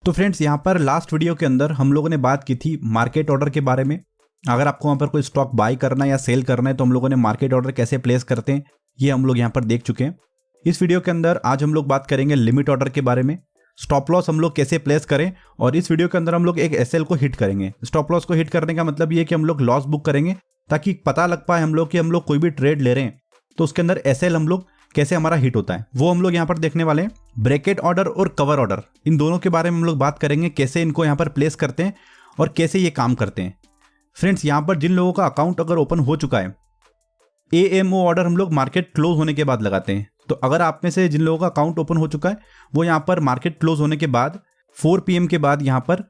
तो फ्रेंड्स यहाँ पर लास्ट वीडियो के अंदर हम लोगों ने बात की थी मार्केट ऑर्डर के बारे में। अगर आपको वहाँ पर कोई स्टॉक बाय करना है या सेल करना है तो हम लोगों ने मार्केट ऑर्डर कैसे प्लेस करते हैं ये हम लोग यहाँ पर देख चुके हैं। इस वीडियो के अंदर आज हम लोग बात करेंगे लिमिट ऑर्डर के बारे में, स्टॉप लॉस हम लोग कैसे प्लेस करें, और इस वीडियो के अंदर हम लोग एक एसएल को हिट करेंगे। स्टॉप लॉस को हिट करने का मतलब ये कि हम लोग लॉस बुक करेंगे ताकि पता लग पाए हम लोग कि हम लोग कोई भी ट्रेड ले रहे हैं तो उसके अंदर एसएल हम लोग कैसे हमारा हिट होता है वो हम लोग यहाँ पर देखने वाले हैं। ब्रैकेट ऑर्डर और कवर ऑर्डर इन दोनों के बारे में हम लोग बात करेंगे, कैसे इनको यहाँ पर प्लेस करते हैं और कैसे ये काम करते हैं। फ्रेंड्स यहाँ पर जिन लोगों का अकाउंट अगर ओपन हो चुका है, एएमओ ऑर्डर हम लोग मार्केट क्लोज होने के बाद लगाते हैं। तो अगर आप में से जिन लोगों का अकाउंट ओपन हो चुका है वो यहाँ पर मार्केट क्लोज होने के बाद 4 PM के बाद यहाँ पर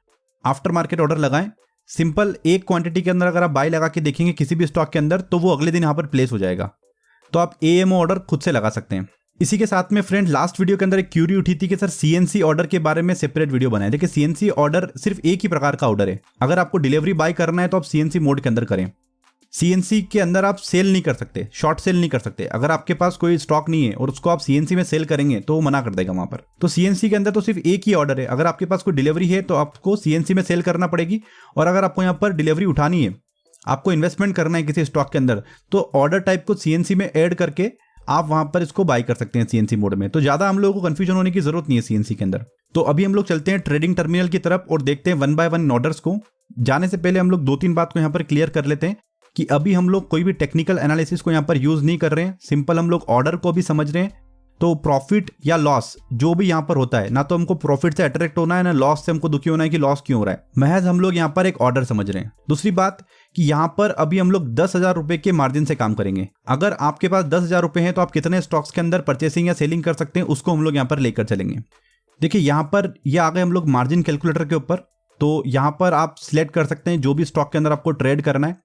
आफ्टर मार्केट ऑर्डर लगाएं। सिंपल एक क्वांटिटी के अंदर अगर आप बाय लगा के देखेंगे किसी भी स्टॉक के अंदर तो वो अगले दिन यहाँ पर प्लेस हो जाएगा। तो आप एएमओ ऑर्डर खुद से लगा सकते हैं। इसी के साथ में फ्रेंड लास्ट वीडियो के अंदर एक क्यूरी उठी थी कि सर सीएनसी ऑर्डर के बारे में सेपरेट वीडियो बनाए। देखिए सीएनसी ऑर्डर सिर्फ एक ही प्रकार का ऑर्डर है। अगर आपको डिलीवरी बाय करना है तो आप सीएनसी मोड के अंदर करें। सीएनसी के अंदर आप सेल नहीं कर सकते, शॉर्ट सेल नहीं कर सकते। अगर आपके पास कोई स्टॉक नहीं है और उसको आप सीएनसी में सेल करेंगे तो वो मना कर देगा वहां पर। तो सीएनसी के अंदर तो सिर्फ एक ही ऑर्डर है। अगर आपके पास कोई डिलीवरी है तो आपको सीएनसी में सेल करना पड़ेगी, और अगर आपको यहाँ पर डिलीवरी उठानी है, आपको इन्वेस्टमेंट करना है किसी स्टॉक के अंदर, तो ऑर्डर टाइप को सीएनसी में ऐड करके आप वहां पर इसको बाय कर सकते हैं सीएनसी मोड में। तो ज्यादा हम लोगों को कंफ्यूजन होने की जरूरत नहीं है सीएनसी के अंदर। तो अभी हम लोग चलते हैं ट्रेडिंग टर्मिनल की तरफ और देखते हैं 1 by 1 ऑर्डर्स को। जाने से पहले हम लोग 2-3 बात को यहाँ पर क्लियर कर लेते हैं कि अभी हम लोग कोई भी टेक्निकल एनालिसिस को यहाँ पर यूज नहीं कर रहे हैं। सिंपल हम लोग ऑर्डर को भी समझ रहे हैं। तो प्रॉफिट या लॉस जो भी यहाँ पर होता है, ना तो हमको प्रॉफिट से अट्रैक्ट होना है ना लॉस से हमको दुखी होना है कि लॉस क्यों हो रहा है। महज हम लोग यहाँ पर एक ऑर्डर समझ रहे हैं। दूसरी बात कि यहाँ पर अभी हम लोग 10,000 रुपए के मार्जिन से काम करेंगे। अगर आपके पास 10,000 रुपए हैं तो आप कितने स्टॉक्स के अंदर परचेसिंग या सेलिंग कर सकते हैं उसको हम लोग यहाँ पर लेकर चलेंगे। देखिए यहाँ पर ये आ गए हम लोग मार्जिन कैलकुलेटर के ऊपर। तो यहाँ पर आप सिलेक्ट कर सकते हैं जो भी स्टॉक के अंदर आपको ट्रेड करना है।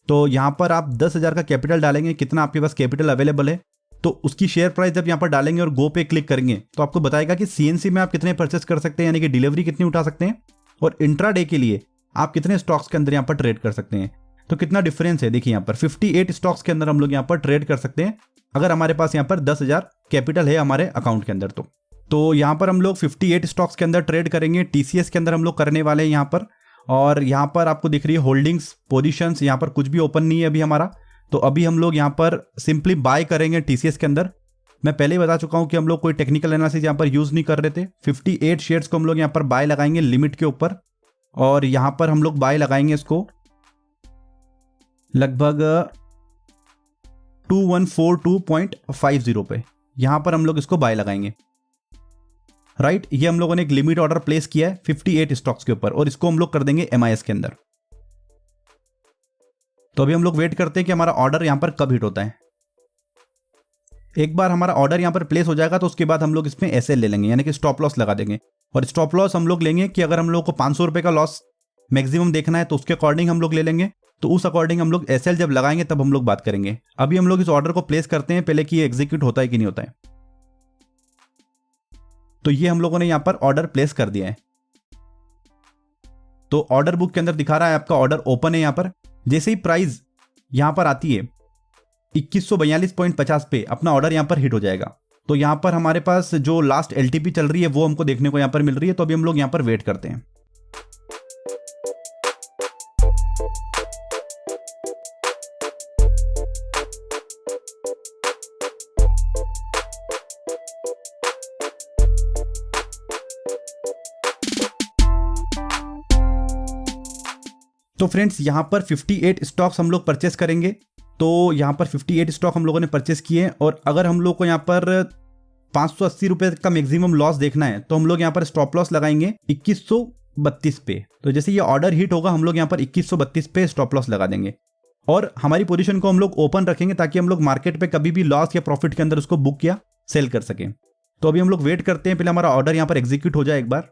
तो यहाँ पर आप 10,000 का कैपिटल डालेंगे, कितना आपके पास कैपिटल अवेलेबल है, तो उसकी शेयर प्राइस जब यहाँ पर डालेंगे और गो पे क्लिक करेंगे तो आपको बताएगा कि सीएनसी में आप कितने परचेस कर सकते हैं, यानी कि डिलीवरी कितनी उठा सकते हैं, और इंट्राडे के लिए आप कितने स्टॉक्स के अंदर यहाँ पर ट्रेड कर सकते हैं। तो कितना डिफरेंस है देखिए, यहाँ पर 58 स्टॉक्स के अंदर हम लोग यहाँ पर ट्रेड कर सकते हैं अगर हमारे पास यहाँ पर 10,000 कैपिटल है हमारे अकाउंट के अंदर। तो यहाँ पर हम लोग 58 स्टॉक्स के अंदर ट्रेड करेंगे। टीसीएस के अंदर हम लोग करने वाले हैं यहाँ पर, और यहाँ पर आपको दिख रही है होल्डिंग्स पोजीशंस, यहाँ पर कुछ भी ओपन नहीं है अभी हमारा। तो अभी हम लोग यहाँ पर सिंपली बाय करेंगे टीसीएस के अंदर। मैं पहले ही बता चुका हूँ कि हम लोग कोई टेक्निकल एनालिसिस यहाँ पर यूज नहीं कर रहे थे। 58 शेयर्स को हम लोग यहाँ पर बाय लगाएंगे लिमिट के ऊपर, और यहाँ पर हम लोग बाय लगाएंगे इसको लगभग 2142.50 पे। यहाँ पर हम लोग इसको बाय लगाएंगे। राइट, ये हम लोगों ने एक लिमिट ऑर्डर प्लेस किया है 58 स्टॉक्स के ऊपर, और इसको हम लोग कर देंगे MIS के अंदर। तो अभी हम लोग वेट करते हैं कि हमारा ऑर्डर यहां पर कब हिट होता है। एक बार हमारा ऑर्डर यहां पर प्लेस हो जाएगा तो उसके बाद हम लोग इसमें एसएल ले लेंगे, यानी कि स्टॉप लॉस लगा देंगे। और स्टॉप लॉस हम लोग लेंगे कि अगर हम लोग को 500 रुपए का लॉस मैक्सिमम देखना है तो उसके अकॉर्डिंग हम लोग ले लेंगे। तो उस अकॉर्डिंग हम लोग एसएल जब लगाएंगे तब हम लोग बात करेंगे। अभी हम लोग इस ऑर्डर को प्लेस करते हैं पहले कि ये एग्जीक्यूट होता है कि नहीं होता है। तो ये हम लोगों ने यहाँ पर ऑर्डर प्लेस कर दिया है। तो ऑर्डर बुक के अंदर दिखा रहा है आपका ऑर्डर ओपन है। यहाँ पर जैसे ही प्राइस यहां पर आती है 2142.50 पे अपना ऑर्डर यहां पर हिट हो जाएगा। तो यहां पर हमारे पास जो लास्ट एलटीपी चल रही है वो हमको देखने को यहां पर मिल रही है। तो अभी हम लोग यहां पर वेट करते हैं। तो फ्रेंड्स यहाँ पर 58 स्टॉक्स हम लोग परचेस करेंगे। तो यहाँ पर 58 स्टॉक हम लोगों ने परचेस किए हैं, और अगर हम लोग को यहाँ पर 580 रुपए का मैक्सिमम लॉस देखना है तो हम लोग यहाँ पर स्टॉप लॉस लगाएंगे 2132 पे। तो जैसे ये ऑर्डर हिट होगा हम लोग यहाँ पर 2132 पे स्टॉप लॉस लगा देंगे, और हमारी पोजीशन को हम लोग ओपन रखेंगे ताकि हम लोग मार्केट पे कभी भी लॉस या प्रॉफिट के अंदर उसको बुक या सेल कर सकें। तो अभी हम लोग वेट करते हैं, पहले हमारा ऑर्डर यहाँ पर एग्जीक्यूट हो जाए एक बार।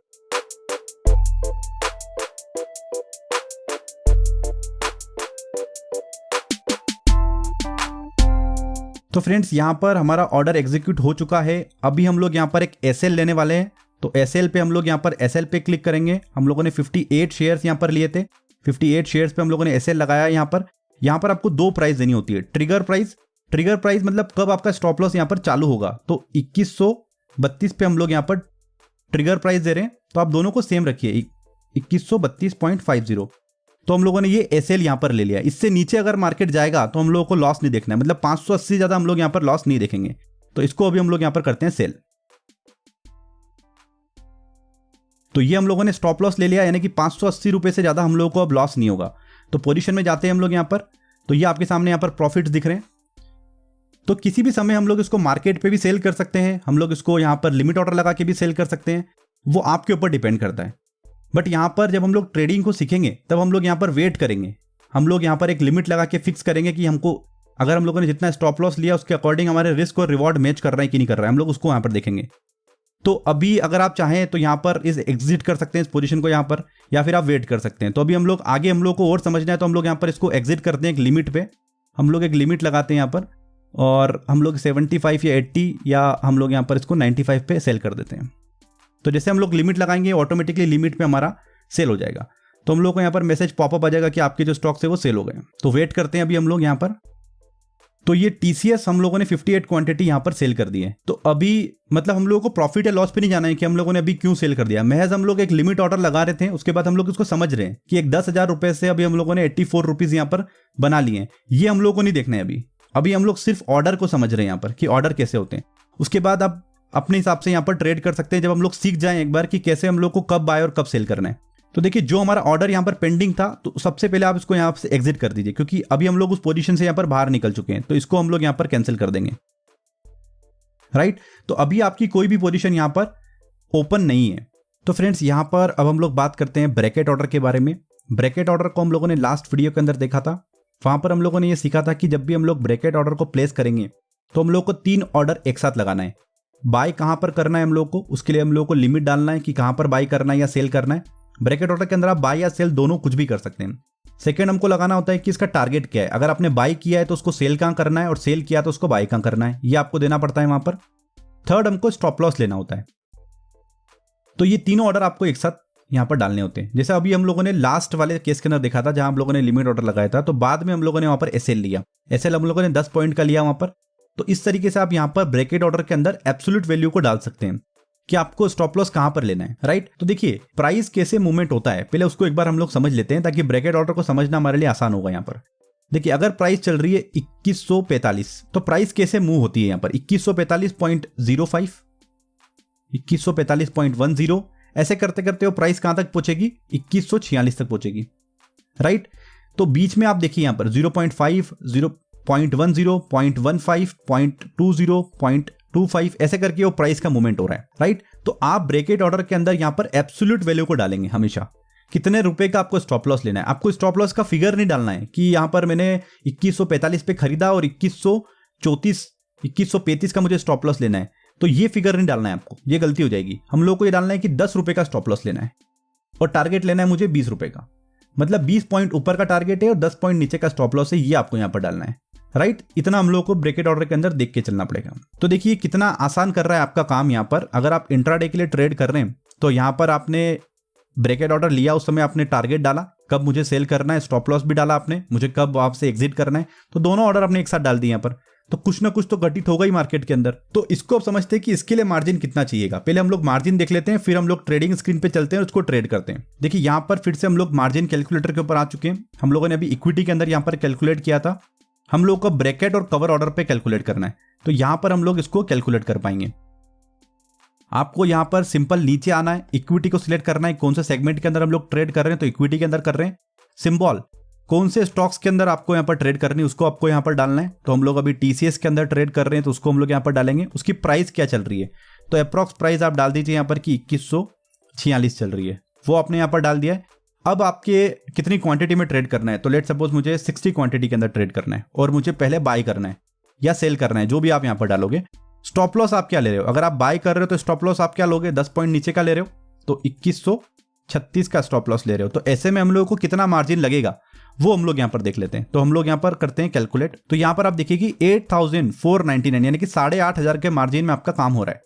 तो फ्रेंड्स यहाँ पर हमारा ऑर्डर एग्जीक्यूट हो चुका है। अभी हम लोग यहाँ पर एक एसएल लेने वाले हैं। तो एसएल पे हम लोग यहाँ पर एसएल पे क्लिक करेंगे। हम लोगों ने 58 शेयर्स यहाँ पर लिए थे। 58 शेयर्स पे हम लोगों ने एसएल लगाया। यहाँ पर आपको 2 प्राइस देनी होती है। ट्रिगर प्राइस मतलब कब आपका स्टॉप लॉस यहाँ पर चालू होगा। तो 2132 पे हम लोग यहाँ पर ट्रिगर प्राइस दे रहे हैं, तो आप दोनों को सेम रखिए 2132.50। तो हम लोगों ने ये एसएल यहां पर ले लिया। इससे नीचे अगर मार्केट जाएगा तो हम लोगों को लॉस नहीं देखना है, मतलब 580 ज्यादा हम लोग यहां पर लॉस नहीं देखेंगे। तो इसको अभी हम लोग यहां पर करते हैं सेल। तो ये हम लोगों ने स्टॉप लॉस ले लिया, यानी कि 580 रुपए से ज्यादा हम लोगों को अब लॉस नहीं होगा। तो पोजीशन में जाते हैं हम लोग यहां पर। तो ये आपके सामने यहां पर प्रॉफिट्स दिख रहे हैं। तो किसी भी समय हम लोग इसको मार्केट पे भी सेल कर सकते हैं, हम लोग इसको यहां पर लिमिट ऑर्डर लगा के भी सेल कर सकते हैं, वो आपके ऊपर डिपेंड करता है। बट यहां पर जब हम लोग ट्रेडिंग को सीखेंगे तब हम लोग यहां पर वेट करेंगे। हम लोग यहां पर एक लिमिट लगा के फिक्स करेंगे कि हमको अगर हम लोगों ने जितना स्टॉप लॉस लिया उसके अकॉर्डिंग हमारे रिस्क और रिवॉर्ड मैच कर रहा है कि नहीं कर रहा है, हम लोग उसको यहां पर देखेंगे। तो अभी अगर आप चाहें तो यहां पर इस एग्जिट कर सकते हैं इस पोजीशन को यहां पर, या फिर आप वेट कर सकते हैं। तो अभी हम लोग आगे हम लोग को और समझना है, तो हम लोग यहां पर इसको एग्जिट करते हैं एक लिमिट पे। हम लोग एक लिमिट लगाते हैं यहां पर, और हम लोग 75 या 80 या हम लोग यहां पर इसको 95 पे सेल कर देते हैं। तो जैसे हम लोग लिमिट लगाएंगे ऑटोमेटिकली लिमिट पे हमारा सेल हो जाएगा। तो हम लोग को यहाँ पर मैसेज पॉपअप आ जाएगा कि आपके जो स्टॉक्स है वो सेल हो गए। तो वेट करते हैं अभी हम लोग यहाँ पर। तो ये टीसीएस हम लोगों ने 58 क्वांटिटी यहाँ पर सेल कर दी है। तो अभी मतलब हम लोगों को प्रॉफिट या लॉस पे नहीं जाना है कि हम लोगों ने अभी क्यों सेल कर दिया। महज हम लोग एक लिमिट ऑर्डर लगा रहे थे, उसके बाद हम लोग इसको समझ रहे हैं कि एक 10,000 रुपए से अभी हम लोगों ने 84 रुपीज यहाँ पर बना लिए हैं। ये हम लोगों को नहीं देखना है अभी हम लोग सिर्फ ऑर्डर को समझ रहे हैं यहाँ पर कि ऑर्डर कैसे होते हैं। उसके बाद आप अपने हिसाब से यहाँ पर ट्रेड कर सकते हैं जब हम लोग सीख जाएं एक बार कि कैसे हम लोग को कब बाय और कब सेल करना है। तो देखिए जो हमारा ऑर्डर यहाँ पर पेंडिंग था, तो सबसे पहले आप इसको यहाँ से एग्जिट कर दीजिए, क्योंकि अभी हम लोग उस पोजीशन से यहाँ पर बाहर निकल चुके हैं। तो इसको हम लोग यहाँ पर कैंसिल कर देंगे, राइट। तो अभी आपकी कोई भी पोजीशन यहाँ पर ओपन नहीं है। तो फ्रेंड्स यहाँ पर अब हम लोग बात करते हैं ब्रैकेट ऑर्डर के बारे में। ब्रैकेट ऑर्डर को हम लोगों ने लास्ट वीडियो के अंदर देखा था। वहां पर हम लोगों ने ये सीखा था कि जब भी हम लोग ब्रैकेट ऑर्डर को प्लेस करेंगे तो हम लोग को 3 ऑर्डर एक साथ लगाना है। बाय कहां पर करना है हम लोग को, उसके लिए हम लोग को लिमिट डालना है कि कहां पर बाय करना है या सेल करना है। ब्रैकेट ऑर्डर के अंदर आप बाय या सेल दोनों कुछ भी कर सकते हैं। सेकंड हमको लगाना होता है कि इसका टारगेट क्या है। अगर आपने बाय किया है तो उसको सेल कहां करना है, और सेल किया तो उसको बाय कहां करना है, ये आपको देना पड़ता है वहां पर। थर्ड हमको स्टॉप लॉस लेना होता है। तो ये तीनों ऑर्डर आपको एक साथ यहां पर डालने होते हैं। जैसे अभी हम लोगों ने लास्ट वाले केस के अंदर देखा था जहां हम लोगों ने लिमिट ऑर्डर लगाया था, तो बाद में हम लोगों ने वहां पर एसएल लिया। एसएल हम लोगों ने 10 पॉइंट का लिया वहां पर। तो इस तरीके से आप यहां पर ब्रैकेट ऑर्डर के अंदर एब्सोल्यूट वैल्यू को डाल सकते हैं कि आपको स्टॉप लॉस कहां पर लेना है, राइट। तो देखिए प्राइस कैसे मूवमेंट होता है पहले उसको एक बार हम लोग समझ लेते हैं, ताकि ब्रैकेट ऑर्डर को समझना हमारे लिए आसान होगा। यहाँ पर देखिए अगर प्राइस चल रही है 2145, तो प्राइस कैसे मूव होती है यहाँ पर 2145.05, 2145.10, ऐसे करते करते वो प्राइस कहां तक पहुंचेगी 2146 तक पहुंचेगी, राइट। तो बीच में आप देखिए यहाँ पर 0.5, 0.10, 0.15, 0.20, 0.25 ऐसे करके वो प्राइस का मूवमेंट हो रहा है, राइट। तो आप ब्रैकेट ऑर्डर के अंदर यहाँ पर एब्सोल्यूट वैल्यू को डालेंगे हमेशा। कितने रुपए का आपको स्टॉप लॉस लेना है, आपको स्टॉप लॉस का फिगर नहीं डालना है कि यहाँ पर मैंने 2145 पे खरीदा और 2134, 2135 का मुझे स्टॉप लॉस लेना है। तो ये फिगर नहीं डालना है आपको, ये गलती हो जाएगी। हम लोग को ये डालना है कि 10 रुपए का स्टॉप लॉस लेना है और टारगेट लेना है मुझे 20 रुपए का, मतलब 20 पॉइंट ऊपर का टारगेट है और 10 पॉइंट नीचे का स्टॉप लॉस है, ये आपको यहाँ पर डालना है, राइट। इतना हम लोग को ब्रैकेट ऑर्डर के अंदर देख के चलना पड़ेगा। तो देखिए कितना आसान कर रहा है आपका काम यहाँ पर। अगर आप इंट्राडे के लिए ट्रेड कर रहे हैं तो यहाँ पर आपने ब्रैकेट ऑर्डर लिया, उस समय आपने टारगेट डाला कब मुझे सेल करना है, स्टॉप लॉस भी डाला आपने मुझे कब आपसे एग्जिट करना है, तो दोनों ऑर्डर आपने एक साथ डाल दिए यहाँ पर। तो कुछ ना कुछ तो घटित होगा ही मार्केट के अंदर। तो इसको अब समझते हैं कि इसके लिए मार्जिन कितना चाहिएगा। पहले हम लोग मार्जिन देख लेते हैं, फिर हम लोग ट्रेडिंग स्क्रीन पे चलते हैं और उसको ट्रेड करते हैं। देखिए यहाँ पर फिर से हम लोग मार्जिन कैलकुलेटर के ऊपर आ चुके हैं। हम लोगों ने अभी इक्विटी के अंदर यहाँ पर कैलकुलेट किया था, हम लोग को ब्रैकेट और कवर ऑर्डर पे कैलकुलेट करना है। तो यहाँ पर हम लोग इसको कैलकुलेट कर पाएंगे। आपको यहाँ पर सिंपल नीचे आना है, इक्विटी को सिलेक्ट करना है, कौन से सेगमेंट के अंदर हम लोग ट्रेड कर रहे हैं, तो इक्विटी के अंदर कर रहे हैं। सिंबल कौन से स्टॉक्स के अंदर आपको यहाँ पर ट्रेड करनी है उसको आपको यहाँ पर डालना है। तो हम लोग अभी टीसीएस के अंदर ट्रेड कर रहे हैं तो उसको हम लोग यहाँ पर डालेंगे। उसकी प्राइस क्या चल रही है, तो अप्रॉक्स प्राइस आप डाल दीजिए यहाँ पर कि 2146 चल रही है, वो आपने यहाँ पर डाल दिया है। अब आपके कितनी क्वांटिटी में ट्रेड करना है, तो लेट सपोज मुझे 60 क्वांटिटी के अंदर ट्रेड करना है और मुझे पहले बाय करना है या सेल करना है, जो भी आप यहाँ पर डालोगे। स्टॉप लॉस आप क्या ले रहे हो, अगर आप बाय कर रहे हो तो स्टॉप लॉस आप क्या लोगे, 10 पॉइंट नीचे का ले रहे हो तो 2136 का स्टॉप लॉस ले रहे हो। तो ऐसे में हम लोगों को कितना मार्जिन लगेगा वो हम लोग यहाँ पर देख लेते हैं। तो हम लोग यहाँ पर करते हैं कैलकुलेट। तो यहाँ पर आप देखिए कि 8499 यानी कि 8,500 के मार्जिन में आपका काम हो रहा है।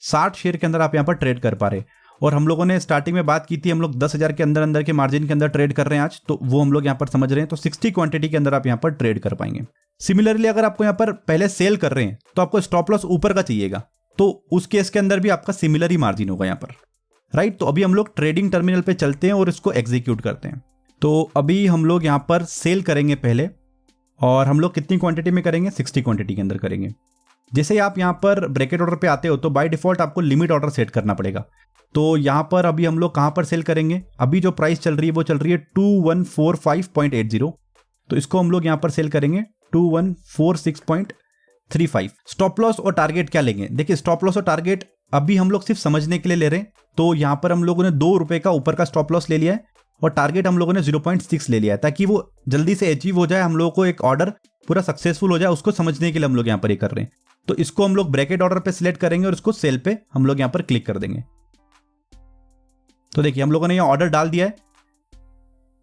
60 शेयर के अंदर आप यहाँ पर ट्रेड कर पा रहे। और हम लोगों ने स्टार्टिंग में बात की थी हम लोग 10,000 के अंदर अंदर के मार्जिन के अंदर ट्रेड कर रहे हैं आज, तो वो हम लोग यहाँ पर समझ रहे हैं। तो 60 क्वांटिटी के अंदर आप यहाँ पर ट्रेड कर पाएंगे। सिमिलरली अगर आपको यहाँ पर पहले सेल कर रहे हैं तो आपको स्टॉप लॉस ऊपर का चाहिएगा, तो उस केस के अंदर भी आपका सिमिलर ही मार्जिन होगा यहाँ पर। राइट। तो अभी हम लोग ट्रेडिंग टर्मिनल पे चलते हैं और इसको एग्जीक्यूट करते हैं। तो अभी हम लोग यहाँ पर सेल करेंगे पहले, और हम लोग कितनी क्वांटिटी में करेंगे, 60 क्वांटिटी के अंदर करेंगे। जैसे ही आप यहाँ पर ब्रैकेट ऑर्डर पे आते हो तो बाय डिफॉल्ट आपको लिमिट ऑर्डर सेट करना पड़ेगा। तो यहाँ पर अभी हम लोग कहाँ पर सेल करेंगे, अभी जो प्राइस चल रही है वो चल रही है 2145.80। तो इसको हम लोग यहाँ पर सेल करेंगे 2146.35। स्टॉप लॉस और टारगेट क्या लेंगे, देखिए स्टॉप लॉस और टारगेट अभी हम लोग सिर्फ समझने के लिए ले रहे हैं। तो यहाँ पर हम लोगों ने 2 रुपए का ऊपर का स्टॉप लॉस ले लिया है और टारगेट हम लोगों ने 0.6 ले लिया है, ताकि वो जल्दी से अचीव हो जाए, हम लोगों को एक ऑर्डर पूरा सक्सेसफुल हो जाए, उसको समझने के लिए हम लोग यहाँ पर ये कर रहे हैं। तो इसको हम लोग ब्रैकेट ऑर्डर पे सिलेक्ट करेंगे और इसको सेल पे हम लोग यहाँ पर क्लिक कर देंगे। तो देखिए हम लोगों ने यहाँ ऑर्डर डाल दिया है।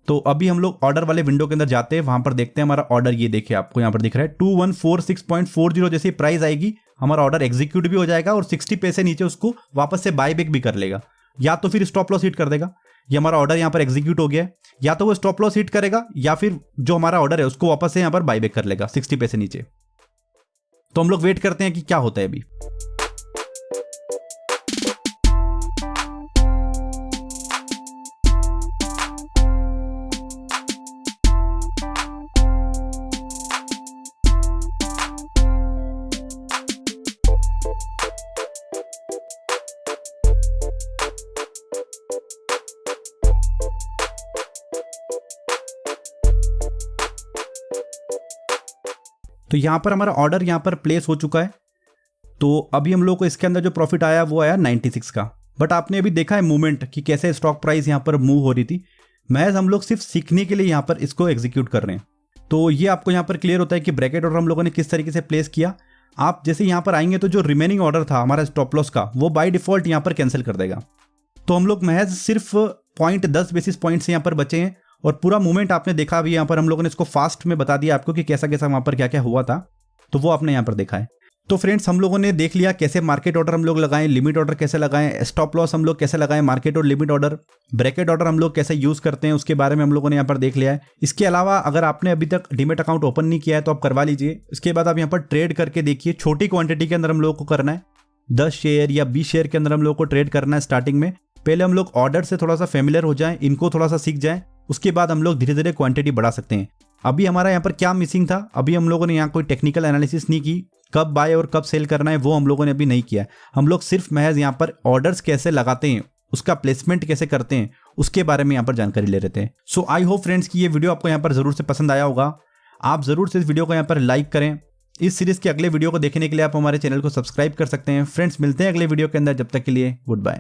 तो अभी हम लोग ऑर्डर वाले विंडो के अंदर जाते हैं, वहां पर देखते हैं हमारा ऑर्डर, ये देखिए आपको यहाँ पर दिख रहा है 2146.40। जैसे प्राइस आएगी हमारा ऑर्डर एग्जीक्यूट भी हो जाएगा और 60 पैसे नीचे उसको वापस से बाय बैक भी कर लेगा, या तो फिर स्टॉप लॉस हिट कर देगा। ये हमारा ऑर्डर यहाँ पर एग्जीक्यूट हो गया है, या तो वो स्टॉप लॉस हिट करेगा या फिर जो हमारा ऑर्डर है उसको वापस से यहाँ पर बाय बैक कर लेगा 60 पैसे नीचे। तो हम लोग वेट करते हैं कि क्या होता है अभी। तो यहाँ पर हमारा ऑर्डर यहाँ पर प्लेस हो चुका है। तो अभी हम लोग को इसके अंदर जो प्रॉफिट आया वो आया 96 का। बट आपने अभी देखा है मूवमेंट कि कैसे स्टॉक प्राइस यहाँ पर मूव हो रही थी। महज हम लोग सिर्फ सीखने के लिए यहाँ पर इसको एग्जीक्यूट कर रहे हैं। तो ये आपको यहाँ पर क्लियर होता है कि ब्रैकेट ऑर्डर हम लोगों ने किस तरीके से प्लेस किया। आप जैसे यहाँ पर आएंगे तो जो रिमेनिंग ऑर्डर था हमारा स्टॉप लॉस का, वो बाय डिफॉल्ट यहाँ पर कैंसिल कर देगा। तो हम लोग महज सिर्फ 0.10 बेसिस पॉइंट से यहाँ पर बचे हैं और पूरा मूवमेंट आपने देखा। अभी यहाँ पर हम लोगों ने इसको फास्ट में बता दिया आपको कि कैसा कैसा वहाँ पर क्या क्या हुआ था, तो वो आपने यहाँ पर देखा है। तो फ्रेंड्स हम लोगों ने देख लिया कैसे मार्केट ऑर्डर हम लोग लगाएं, लिमिट ऑर्डर कैसे लगाएं, स्टॉप लॉस हम लोग कैसे लगाएं, मार्केट और लिमिट ऑर्डर, ब्रैकेट ऑर्डर हम लोग कैसे यूज़ करते हैं, उसके बारे में हम लोगों ने यहाँ पर देख लिया है। इसके अलावा अगर आपने अभी तक डीमेट अकाउंट ओपन नहीं किया है तो आप करवा लीजिए। इसके बाद आप यहाँ पर ट्रेड करके देखिए। छोटी क्वांटिटी के अंदर हम लोगों को करना है, 10 शेयर या 20 शेयर के अंदर हम लोग को ट्रेड करना है स्टार्टिंग में। पहले हम लोग ऑर्डर से थोड़ा सा फेमिलियर हो जाएं, इनको थोड़ा सा सीख जाएं, उसके बाद हम लोग धीरे धीरे क्वांटिटी बढ़ा सकते हैं। अभी हमारा यहाँ पर क्या मिसिंग था, अभी हम लोगों ने यहाँ कोई टेक्निकल एनालिसिस नहीं की, कब बाय और कब सेल करना है वो हम लोगों ने अभी नहीं किया। हम लोग सिर्फ महज यहाँ पर ऑर्डर्स कैसे लगाते हैं, उसका प्लेसमेंट कैसे करते हैं, उसके बारे में यहाँ पर जानकारी ले रहे थे। सो आई होप फ्रेंड्स कि ये वीडियो आपको यहाँ पर जरूर से पसंद आया होगा। आप जरूर से इस वीडियो को यहाँ पर लाइक करें। इस सीरीज के अगले वीडियो को देखने के लिए आप हमारे चैनल को सब्सक्राइब कर सकते हैं। फ्रेंड्स मिलते हैं अगले वीडियो के अंदर, जब तक के लिए गुड बाय।